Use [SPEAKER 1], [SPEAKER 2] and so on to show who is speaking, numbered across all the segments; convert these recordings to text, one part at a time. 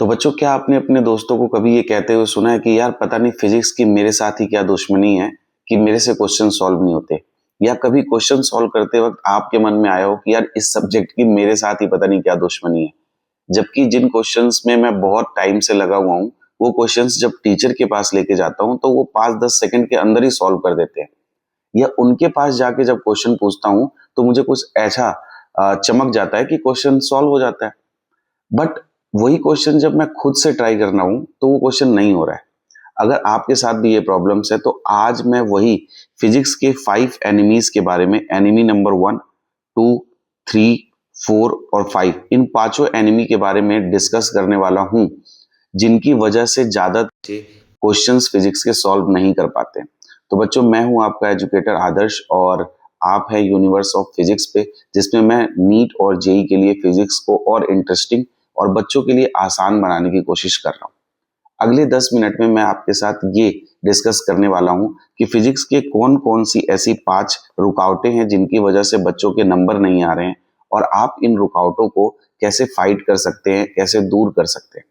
[SPEAKER 1] तो बच्चों, क्या आपने अपने दोस्तों को कभी ये कहते हुए सुना है कि यार पता नहीं फिजिक्स की मेरे साथ ही क्या दुश्मनी है कि मेरे से क्वेश्चन सॉल्व नहीं होते। या कभी क्वेश्चन सॉल्व करते वक्त आपके मन में आया हो कि यार इस सब्जेक्ट की मेरे साथ ही पता नहीं क्या दुश्मनी है। जबकि जिन क्वेश्चंस में मैं बहुत टाइम से लगा हुआ हूँ, वो क्वेश्चंस जब टीचर के पास लेके जाता हूँ तो वो 5-10 सेकंड के अंदर ही सॉल्व कर देते हैं। या उनके पास जाके जब क्वेश्चन पूछता हूँ तो मुझे कुछ ऐसा चमक जाता है कि क्वेश्चन सॉल्व हो जाता है। बट वही क्वेश्चन जब मैं खुद से ट्राई करना हूं तो वो क्वेश्चन नहीं हो रहा है। अगर आपके साथ भी ये प्रॉब्लम्स है तो आज मैं वही फिजिक्स के 5 एनिमीज के बारे में, एनिमी नंबर 1, 2, 3, 4 और 5, इन पांचों एनिमी के बारे में डिस्कस करने वाला हूं, जिनकी वजह से ज्यादा क्वेश्चंस फिजिक्स के सॉल्व नहीं कर पाते। तो बच्चों, मैं हूं आपका एजुकेटर आदर्श और आप है यूनिवर्स ऑफ फिजिक्स पे, जिसमें मैं नीट और जेई के लिए फिजिक्स को और इंटरेस्टिंग और बच्चों के लिए आसान बनाने की कोशिश कर रहा हूं। अगले 10 मिनट में मैं आपके साथ ये डिस्कस करने वाला हूं कि फिजिक्स के कौन कौन सी ऐसी 5 रुकावटें हैं जिनकी वजह से बच्चों के नंबर नहीं आ रहे हैं, और आप इन रुकावटों को कैसे फाइट कर सकते हैं, कैसे दूर कर सकते हैं।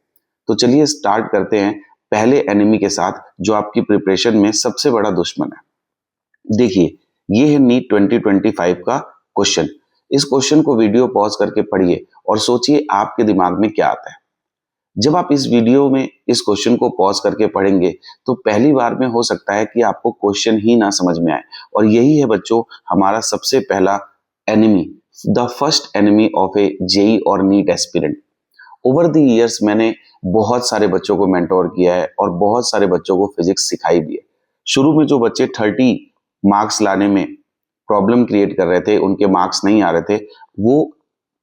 [SPEAKER 1] तो चलिए स्टार्ट करते हैं पहले एनिमी के साथ, जो आपकी प्रिपरेशन में सबसे बड़ा दुश्मन है। देखिए, ये है नीट 2025 का क्वेश्चन। इस क्वेश्चन को वीडियो पॉज करके पढ़िए और सोचिए आपके दिमाग में क्या आता है। जब आप इस वीडियो में इस क्वेश्चन को पॉज करके पढ़ेंगे तो पहली बार में हो सकता है कि आपको क्वेश्चन ही ना समझ में आए। और यही है बच्चों हमारा सबसे पहला enemy, the first enemy of a JEE और NEET aspirant. Over the years मैंने बहुत सारे बच्चों को मेंटोर किया है और बहुत सारे बच्चों को फिजिक्स सिखाई भी है। शुरू में जो बच्चे 30 मार्क्स लाने में प्रॉब्लम क्रिएट कर रहे थे, उनके मार्क्स नहीं आ रहे थे, वो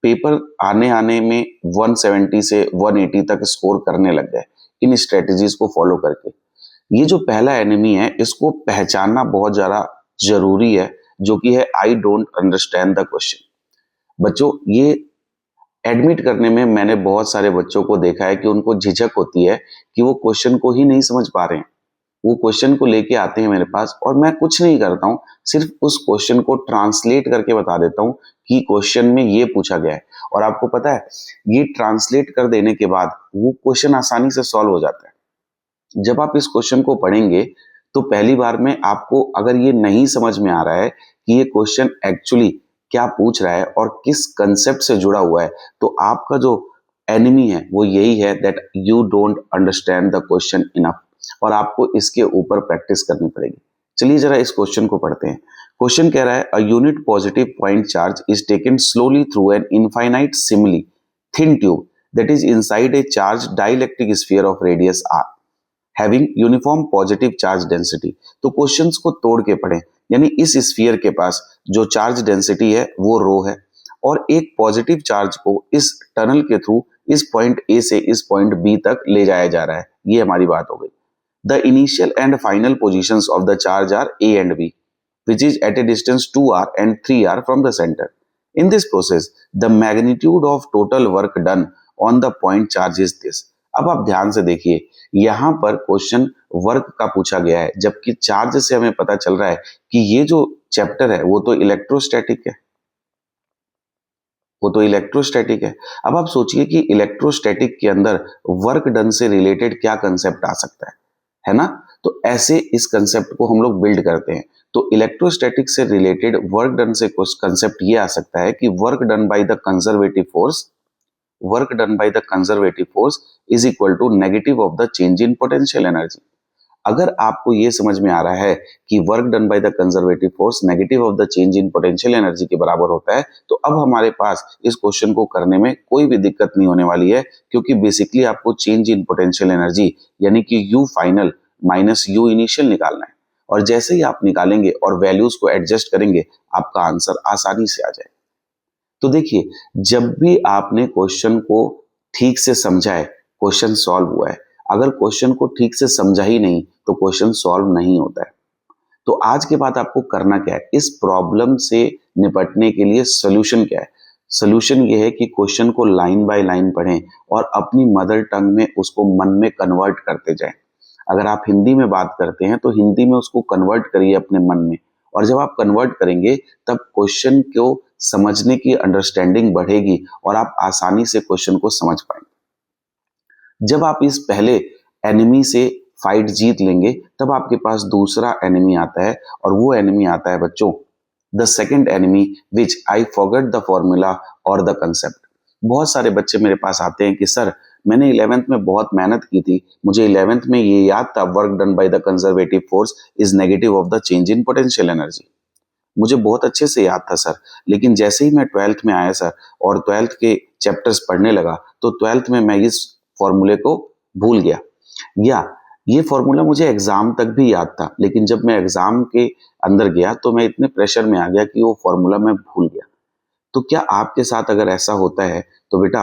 [SPEAKER 1] पेपर आने आने में 170 से 180 तक स्कोर करने लग गए इन स्ट्रेटजीज को फॉलो करके। ये जो पहला एनिमी है, इसको पहचानना बहुत ज्यादा जरूरी है, जो कि है I don't understand the question. बच्चों, ये एडमिट करने में मैंने बहुत सारे बच्चों को देखा है कि उनको झिझक होती है कि वो क्वेश्चन को ही नहीं समझ पा रहे हैं। वो क्वेश्चन को लेके आते हैं मेरे पास और मैं कुछ नहीं करता हूँ, सिर्फ उस क्वेश्चन को ट्रांसलेट करके बता देता हूँ कि क्वेश्चन में ये पूछा गया है। और आपको पता है, ये ट्रांसलेट कर देने के बाद वो क्वेश्चन आसानी से सॉल्व हो जाता है। जब आप इस क्वेश्चन को पढ़ेंगे तो पहली बार में आपको अगर ये नहीं समझ में आ रहा है कि ये क्वेश्चन एक्चुअली क्या पूछ रहा है और किस कंसेप्ट से जुड़ा हुआ है, तो आपका जो एनिमी है वो यही है, that you don't understand the question enough, और आपको इसके ऊपर प्रैक्टिस करनी पड़ेगी। चलिए जरा इस क्वेश्चन को पढ़ते हैं। क्वेश्चन कह रहा है, a unit positive point charge is taken slowly through an infinitesimally thin tube that is inside a charge dielectric sphere of radius R having uniform positive charge density. तो questions को तोड़ के पढ़ें, यानी इस स्फीयर के पास जो charge density है वो रो है, और एक पॉजिटिव चार्ज को इस टनल के थ्रू इस पॉइंट ए से इस पॉइंट बी तक ले जाया जा रहा है। ये हमारी बात हो गई। The initial and final positions of the charge are A and B, which is at a distance 2r and 3r from the center. In this process, the magnitude of total work done on the point charge is this. अब आप ध्यान से देखिए, यहां पर question work का पूछा गया है, जबकि चार्ज से हमें पता चल रहा है कि ये जो चैप्टर है वो तो इलेक्ट्रोस्टैटिक है, वो तो इलेक्ट्रोस्टैटिक है। अब आप सोचिए कि इलेक्ट्रोस्टैटिक के अंदर वर्क डन से रिलेटेड क्या कंसेप्ट आ सकता है ना? तो ऐसे इस कंसेप्ट को हम लोग बिल्ड करते हैं। तो इलेक्ट्रोस्टैटिक से रिलेटेड वर्क डन से कुछ कंसेप्ट ये आ सकता है कि work done by the conservative force is equal to negative of the change in potential energy. अगर आपको ये समझ में आ रहा है कि work done by the conservative force negative of the change in potential energy के बराबर होता है, तो अब हमारे पास इस क्वेश्चन को करने में कोई भी दिक्कत नहीं होने वाली है, क्योंकि बेसिकली आपको चेंज इन पोटेंशियल एनर्जी यानी कि you final minus you initial निकालना है। और जैसे ही आप निकालेंगे और वैल्यूज को एडजस्ट करेंगे, आपका आंसर आसानी से आ जाएगा। तो देखिए, जब भी आपने क्वेश्चन को ठीक से समझा है, क्वेश्चन सॉल्व हुआ है। अगर क्वेश्चन को ठीक से समझा ही नहीं तो क्वेश्चन सॉल्व नहीं होता है। तो आज के बाद आपको करना क्या है, इस प्रॉब्लम से निपटने के लिए सोल्यूशन क्या है? सोल्यूशन ये है कि क्वेश्चन को लाइन बाय लाइन पढ़ें और अपनी मदर टंग में उसको मन में कन्वर्ट करते जाएं। अगर आप हिंदी में बात करते हैं तो हिंदी में उसको कन्वर्ट करिए अपने मन में, और जब आप कन्वर्ट करेंगे तब क्वेश्चन को समझने की अंडरस्टैंडिंग बढ़ेगी और आप आसानी से क्वेश्चन को समझ पाएंगे। जब आप इस पहले एनिमी से फाइट जीत लेंगे तब आपके पास दूसरा एनिमी आता है, और वो एनिमी आता है बच्चों the second enemy which I forget the formula और द कंसेप्ट। बहुत सारे बच्चे मेरे पास आते हैं कि सर मैंने 11th में बहुत मेहनत की थी, मुझे 11th में ये याद था work done by the conservative force is negative of the change in potential energy, मुझे बहुत अच्छे से याद था सर, लेकिन जैसे ही मैं 12th में आया सर और 12th के चैप्टर्स पढ़ने लगा तो 12th में मैं इस फॉर्मूले को भूल गया, या ये फॉर्मूला मुझे एग्जाम तक भी याद था, लेकिन जब मैं एग्जाम के अंदर गया तो मैं इतने प्रेशर में आ गया कि वो फॉर्मूला मैं भूल गया। तो क्या आपके साथ अगर ऐसा होता है तो बेटा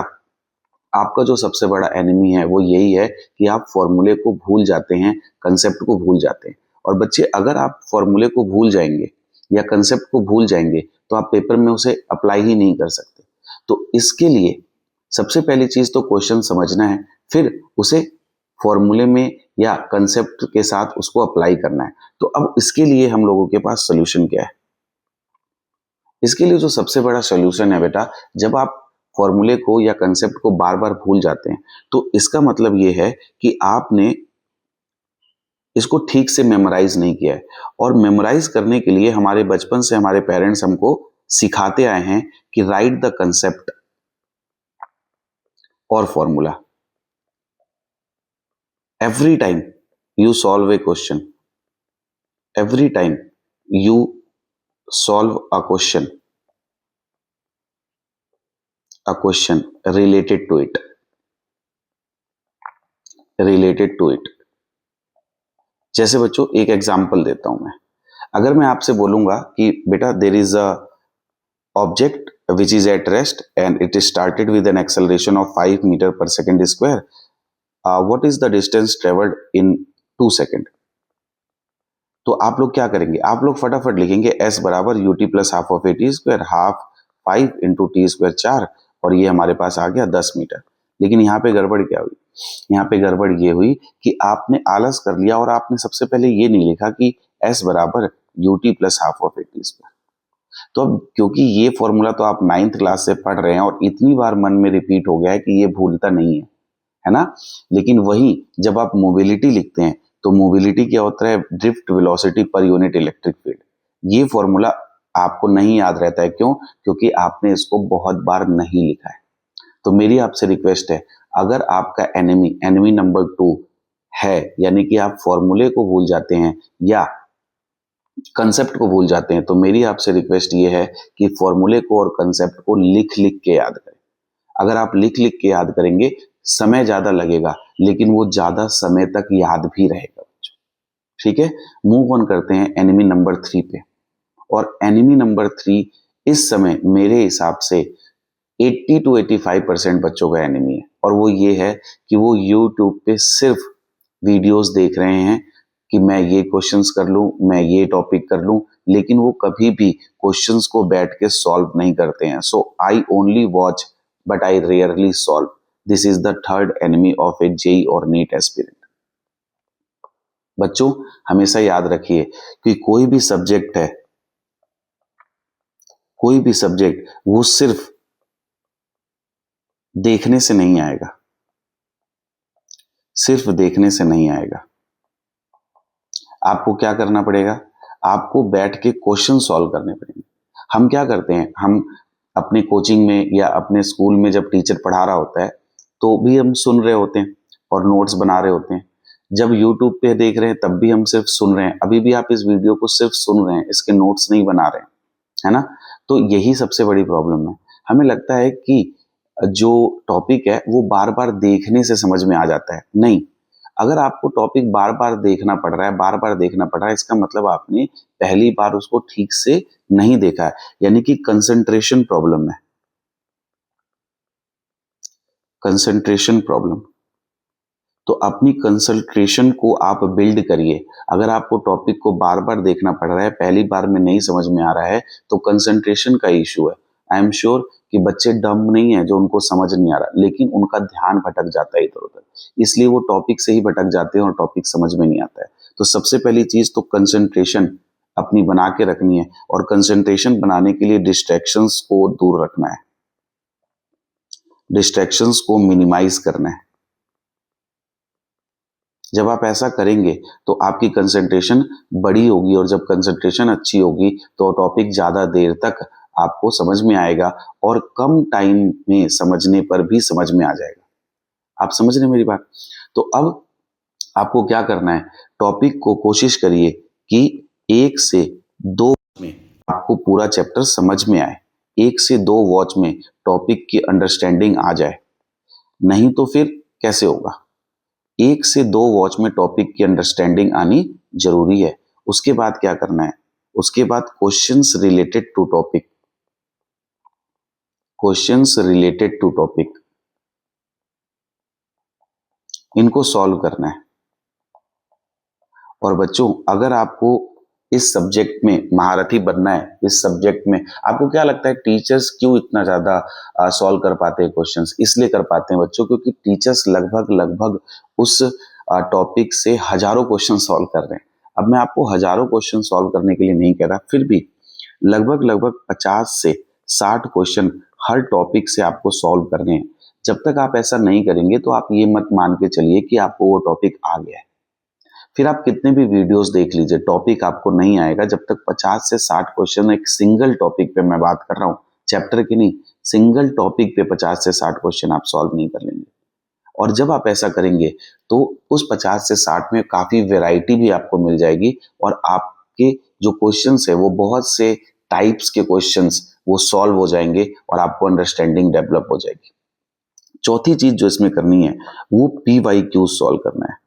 [SPEAKER 1] आपका जो सबसे बड़ा एनिमी है वो यही है कि आप फॉर्मूले को भूल जाते हैं, कंसेप्ट को भूल जाते हैं। और बच्चे अगर आप फॉर्मूले को भूल जाएंगे या कंसेप्ट को भूल जाएंगे तो आप पेपर में उसे अप्लाई ही नहीं कर सकते। तो इसके लिए सबसे पहली चीज तो क्वेश्चन समझना है, फिर उसे फॉर्मूले में या कंसेप्ट के साथ उसको अप्लाई करना है। तो अब इसके लिए हम लोगों के पास सोल्यूशन क्या है? इसके लिए जो सबसे बड़ा सोल्यूशन है बेटा, जब आप फॉर्मूले को या कंसेप्ट को बार बार भूल जाते हैं तो इसका मतलब ये है कि आपने इसको ठीक से मेमोराइज नहीं किया है। और मेमोराइज करने के लिए हमारे बचपन से हमारे पेरेंट्स हमको सिखाते आए हैं कि राइट द कंसेप्ट और formula every time you solve a question, every time you solve a question related to it, जैसे बच्चों एक एग्जांपल देता हूं मैं। अगर मैं आपसे बोलूंगा कि बेटा there is a object which is at rest and it is started with an acceleration of 5 meter per second square, what is the distance traveled in 2 second? तो आप लोग क्या करेंगे? आप लोग फटाफट लिखेंगे s बराबर U T plus half of A T square, half 5 into T square 4, और ये हमारे पास आ गया 10 मीटर। लेकिन यहाँ पे गड़बड़ क्या हुई? यहाँ पे गड़बड़ ये हुई कि आपने आलस कर लिया और आपने सबसे पहले ये नहीं लिखा कि s बराबर U T plus half of A T square. तो अब क्योंकि ये फॉर्मूला तो आप 9th क्लास से पढ़ रहे हैं और इतनी बार मन में रिपीट हो गया है कि ये भूलता नहीं है ना? लेकिन वही जब आप मोबिलिटी लिखते हैं तो मोबिलिटी क्या होता है? Drift velocity per unit electric field. ये फॉर्मूला आपको नहीं याद रहता है, क्यों? क्योंकि आपने इसको बहुत बार नहीं लिखा है। तो मेरी आपसे रिक्वेस्ट है, अगर आपका एनिमी नंबर 2 है, यानी कि आप फॉर्मूले को भूल जाते हैं या कंसेप्ट को भूल जाते हैं, तो मेरी आपसे रिक्वेस्ट ये है कि फॉर्मूले को और कंसेप्ट को लिख लिख के याद करें। अगर आप लिख लिख के याद करेंगे समय ज्यादा लगेगा, लेकिन वो ज्यादा समय तक याद भी रहेगा बच्चों। ठीक है, मूव ऑन करते हैं एनिमी नंबर 3 पे। और एनिमी नंबर 3 इस समय मेरे हिसाब से 80 to 85% बच्चों का एनिमी है, और वो ये है कि वो यूट्यूब पे सिर्फ वीडियोस देख रहे हैं कि मैं ये क्वेश्चंस कर लूं, मैं ये टॉपिक कर लूं, लेकिन वो कभी भी क्वेश्चंस को बैठ के सॉल्व नहीं करते हैं। So I only watch but I rarely solve. This is the third enemy of a JEE और नीट एस्पिरेंट। बच्चों हमेशा याद रखिए कि कोई भी सब्जेक्ट है, कोई भी सब्जेक्ट वो सिर्फ देखने से नहीं आएगा, सिर्फ देखने से नहीं आएगा। आपको क्या करना पड़ेगा? आपको बैठ के क्वेश्चन सॉल्व करने पड़ेंगे। हम क्या करते हैं, हम अपने कोचिंग में या अपने स्कूल में जब टीचर पढ़ा रहा होता है तो भी हम सुन रहे होते हैं और नोट्स बना रहे होते हैं। जब यूट्यूब पे देख रहे हैं तब भी हम सिर्फ सुन रहे हैं। अभी भी आप इस वीडियो को सिर्फ सुन रहे हैं, इसके नोट्स नहीं बना रहे हैं, है ना? तो यही सबसे बड़ी प्रॉब्लम है। हमें लगता है कि जो टॉपिक है वो बार बार देखने से समझ में आ जाता है। नहीं, अगर आपको टॉपिक बार बार देखना पड़ रहा है, बार बार देखना पड़ रहा है, इसका मतलब आपने पहली बार उसको ठीक से नहीं देखा है, यानी कि कंसंट्रेशन प्रॉब्लम है, कंसंट्रेशन प्रॉब्लम। तो अपनी कंसंट्रेशन को आप बिल्ड करिए। अगर आपको टॉपिक को बार बार देखना पड़ रहा है, पहली बार में नहीं समझ में आ रहा है, तो कंसंट्रेशन का इशू है। आई एम श्योर कि बच्चे डम नहीं है जो उनको समझ नहीं आ रहा, लेकिन उनका ध्यान भटक जाता है इधर उधर, इसलिए वो टॉपिक से ही भटक जाते हैं और टॉपिक समझ में नहीं आता है। तो सबसे पहली चीज तो कंसंट्रेशन अपनी बना के रखनी है, और कंसंट्रेशन बनाने के लिए डिस्ट्रैक्शंस को दूर रखना है, डिस्ट्रैक्शंस को मिनिमाइज करना है। जब आप ऐसा करेंगे तो आपकी कंसंट्रेशन बड़ी होगी, और जब कंसंट्रेशन अच्छी होगी तो टॉपिक ज़्यादा देर तक आपको समझ में आएगा, और कम टाइम में समझने पर भी समझ में आ जाएगा। आप समझ रहे हैं मेरी बात? तो अब आपको क्या करना है, टॉपिक को कोशिश करिए कि 1 से 2 में आपको पूरा चैप्टर समझ में आए, 1 से 2 वॉच में टॉपिक की अंडरस्टैंडिंग आ जाए। नहीं तो फिर कैसे होगा? 1 से 2 वॉच में टॉपिक की अंडरस्टैंडिंग आनी जरूरी है। उसके बाद क्या करना है? उसके बाद questions related to topic, questions related to topic, इनको सॉल्व करना है। और बच्चों, अगर आपको इस सब्जेक्ट में महारथी बनना है, इस सब्जेक्ट में आपको क्या लगता है टीचर्स क्यों इतना ज्यादा सॉल्व कर पाते हैं क्वेश्चंस? इसलिए कर पाते हैं बच्चों, क्योंकि टीचर्स लगभग लगभग उस टॉपिक से हजारों क्वेश्चन सॉल्व कर रहे हैं। अब मैं आपको हजारों क्वेश्चन सॉल्व करने के लिए नहीं कह रहा, फिर भी लगभग लगभग 50 से 60 क्वेश्चन हर टॉपिक से आपको सॉल्व करने हैं। जब तक आप ऐसा नहीं करेंगे तो आप ये मत मान के चलिए कि आपको वो टॉपिक आ गया है। फिर आप कितने भी वीडियोस देख लीजिए, टॉपिक आपको नहीं आएगा जब तक 50 से 60 क्वेश्चन एक सिंगल टॉपिक पे, मैं बात कर रहा हूँ चैप्टर की नहीं, सिंगल टॉपिक पे 50 से 60 क्वेश्चन आप सॉल्व नहीं कर लेंगे। और जब आप ऐसा करेंगे तो उस 50 से 60 में काफी वेराइटी भी आपको मिल जाएगी, और आपके जो क्वेश्चंस है वो बहुत से टाइप्स के क्वेश्चंस वो सॉल्व हो जाएंगे, और आपको अंडरस्टैंडिंग डेवलप हो जाएगी। चौथी चीज जो इसमें करनी है वो PYQ सॉल्व करना है।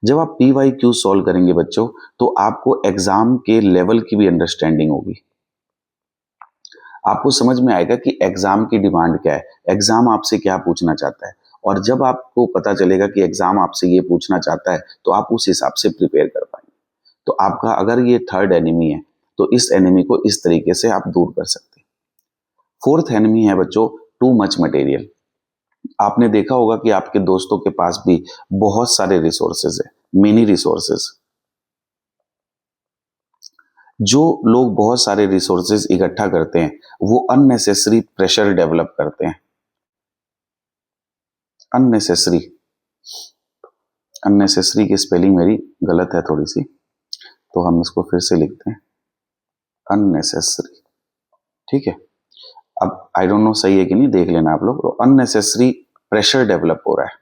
[SPEAKER 1] जब आप PYQ सॉल्व करेंगे बच्चों, तो आपको एग्जाम के लेवल की भी अंडरस्टैंडिंग होगी। आपको समझ में आएगा कि एग्जाम की डिमांड क्या है, एग्जाम आपसे क्या पूछना चाहता है। और जब आपको पता चलेगा कि एग्जाम आपसे ये पूछना चाहता है तो आप उस हिसाब से प्रिपेयर कर पाएंगे। तो आपका अगर ये थर्ड एनिमी है तो इस एनिमी को इस तरीके से आप दूर कर सकते हैं। फोर्थ एनिमी है बच्चों, टू मच मटेरियल। आपने देखा होगा कि आपके दोस्तों के पास भी बहुत सारे रिसोर्सेज है, मेनी रिसोर्सेज। जो लोग बहुत सारे रिसोर्सेज इकट्ठा करते हैं वो अननेसेसरी प्रेशर डेवलप करते हैं। अननेसेसरी, अननेसेसरी की स्पेलिंग मेरी गलत है थोड़ी सी, तो हम इसको फिर से लिखते हैं अननेसेसरी। ठीक है, अब आई डोंट नो सही है कि नहीं, देख लेना आप लोग। तो अननेसेसरी प्रेशर डेवलप हो रहा है।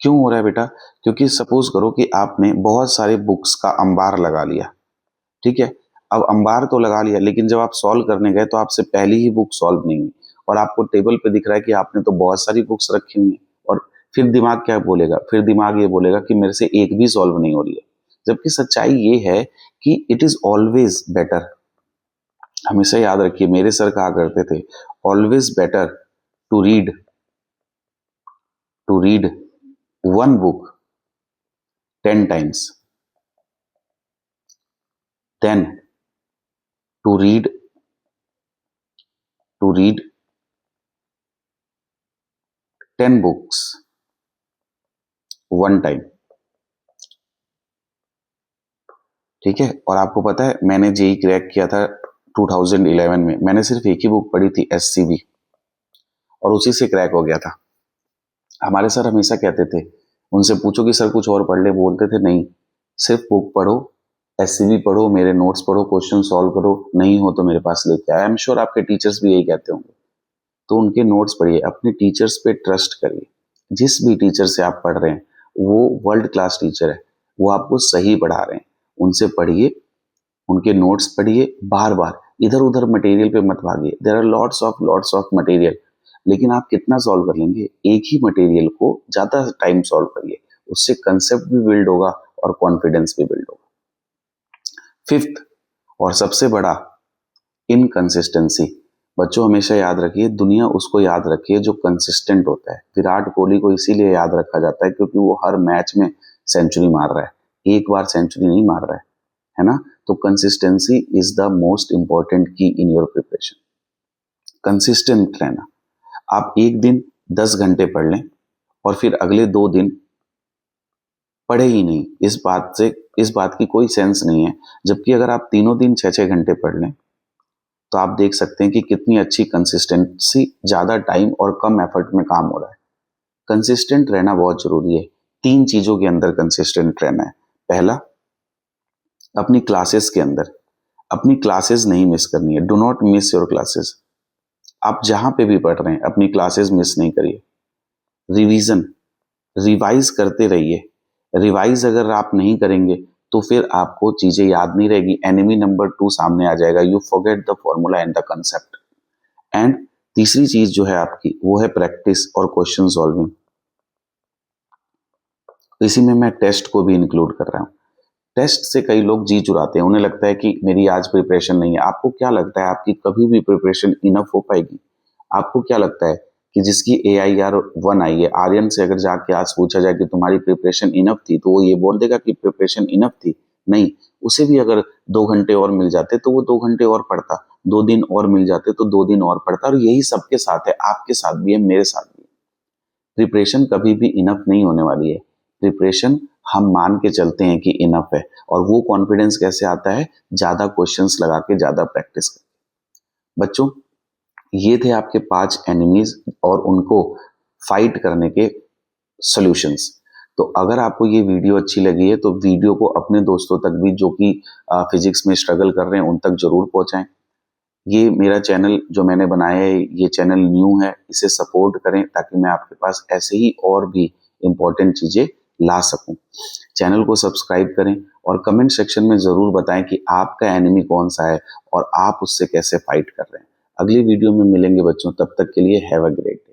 [SPEAKER 1] क्यों हो रहा है बेटा? क्योंकि सपोज करो कि आपने बहुत सारे बुक्स का अंबार लगा लिया, ठीक है। अब अंबार तो लगा लिया, लेकिन जब आप सॉल्व करने गए तो आपसे पहली ही बुक सॉल्व नहीं हुई, और आपको टेबल पे दिख रहा है कि आपने तो बहुत सारी बुक्स रखी हुई हैं। और फिर दिमाग क्या बोलेगा? फिर दिमाग ये बोलेगा कि मेरे से एक भी सॉल्व नहीं हो रही है। जबकि सच्चाई ये है कि इट इज ऑलवेज बेटर, हमेशा याद रखिए, मेरे सर कहा करते थे, always better to read, to read one book 10 times than to read, to read 10 books 1 time। ठीक है। और आपको पता है मैंने जेई क्रैक किया था 2011 में, मैंने सिर्फ एक ही बुक पढ़ी थी, SCB, और उसी से क्रैक हो गया था। हमारे सर हमेशा कहते थे, उनसे पूछो कि सर कुछ और पढ़ ले, बोलते थे नहीं, सिर्फ बुक पढ़ो, SCB पढ़ो, मेरे नोट्स पढ़ो, क्वेश्चन सॉल्व करो, नहीं हो तो मेरे पास लेके आए। आई एम श्योर आपके टीचर्स भी यही कहते होंगे। तो उनके नोट्स पढ़िए, अपने टीचर्स पे ट्रस्ट करिए। जिस भी टीचर से आप पढ़ रहे हैं वो वर्ल्ड क्लास टीचर है, वो आपको सही पढ़ा रहे हैं, उनसे पढ़िए, उनके नोट्स पढ़िए, बार बार इधर उधर मटेरियल पे मत भागिए। There are lots of material, लेकिन आप कितना सॉल्व कर लेंगे? एक ही मटेरियल को ज्यादा टाइम सॉल्व करिए, उससे कंसेप्ट भी बिल्ड होगा और कॉन्फिडेंस भी बिल्ड होगा। फिफ्थ और सबसे बड़ा, इनकंसिस्टेंसी। बच्चों हमेशा याद रखिए, दुनिया उसको याद रखिए जो कंसिस्टेंट होता है। विराट कोहली को इसीलिए याद रखा जाता है क्योंकि वो हर मैच में सेंचुरी मार रहा है, एक बार सेंचुरी नहीं मार रहा है ना। तो consistency is the most important की इन योर प्रिपरेशन। कंसिस्टेंट रहना। आप एक दिन 10 घंटे पढ़ लें और फिर अगले 2 दिन पढ़े ही नहीं, इस बात की कोई सेंस नहीं है। जबकि अगर आप तीनों दिन 6-6 घंटे पढ़ लें तो आप देख सकते हैं कि कितनी अच्छी कंसिस्टेंसी, ज़्यादा टाइम और कम एफर्ट में काम हो रहा है। कंसिस्टेंट रहना बहुत जरूरी है। 3 चीज़ों के अंदर कंसिस्टेंट रहना है। पहला, अपनी क्लासेस के अंदर अपनी क्लासेस नहीं मिस करनी है। Do not miss your classes. आप जहां पे भी पढ़ रहे हैं अपनी क्लासेस मिस नहीं करिए। रिवीजन, रिवाइज करते रहिए। रिवाइज अगर आप नहीं करेंगे तो फिर आपको चीजें याद नहीं रहेगी। एनिमी नंबर 2 सामने आ जाएगा। You forget the formula and the concept. And तीसरी चीज जो है आपकी, वो है प्रैक्टिस और क्वेश्चन सॉल्विंग। इसी में मैं टेस्ट को भी इंक्लूड कर रहा हूँ। टेस्ट से कई लोग जी चुराते हैं, उन्हें लगता है कि मेरी आज प्रिपरेशन नहीं है। आपको क्या लगता है आपकी कभी भी प्रिपरेशन इनफ हो पाएगी? आपको क्या लगता है कि जिसकी AIR 1 आई है, आर्यन से अगर जाके आज पूछा जाए कि तुम्हारी प्रिपरेशन इनफ थी, तो वो ये बोल देगा कि प्रिपरेशन इनफ थी? नहीं। उसे भी अगर 2 घंटे और मिल जाते तो वो 2 घंटे और पढ़ता, 2 दिन और मिल जाते तो 2 दिन और पढ़ता। और यही सबके साथ है, आपके साथ भी है, मेरे साथ भी है। प्रिपरेशन कभी भी इनफ नहीं होने वाली है। प्रिपरेशन हम मान के चलते हैं कि इनफ है, और वो कॉन्फिडेंस कैसे आता है? ज्यादा क्वेश्चंस लगा के, ज्यादा प्रैक्टिस करके। बच्चों, ये थे आपके 5 एनिमीज और उनको फाइट करने के सॉल्यूशंस। तो अगर आपको ये वीडियो अच्छी लगी है तो वीडियो को अपने दोस्तों तक भी, जो कि फिजिक्स में स्ट्रगल कर रहे हैं, उन तक जरूर पहुंचाएं। ये मेरा चैनल जो मैंने बनाया है, ये चैनल न्यू है, इसे सपोर्ट करें ताकि मैं आपके पास ऐसे ही और भी इम्पोर्टेंट चीजें ला सकूं। चैनल को सब्सक्राइब करें और कमेंट सेक्शन में जरूर बताएं कि आपका एनिमी कौन सा है और आप उससे कैसे फाइट कर रहे हैं। अगली वीडियो में मिलेंगे बच्चों, तब तक के लिए हैव अ ग्रेट डे।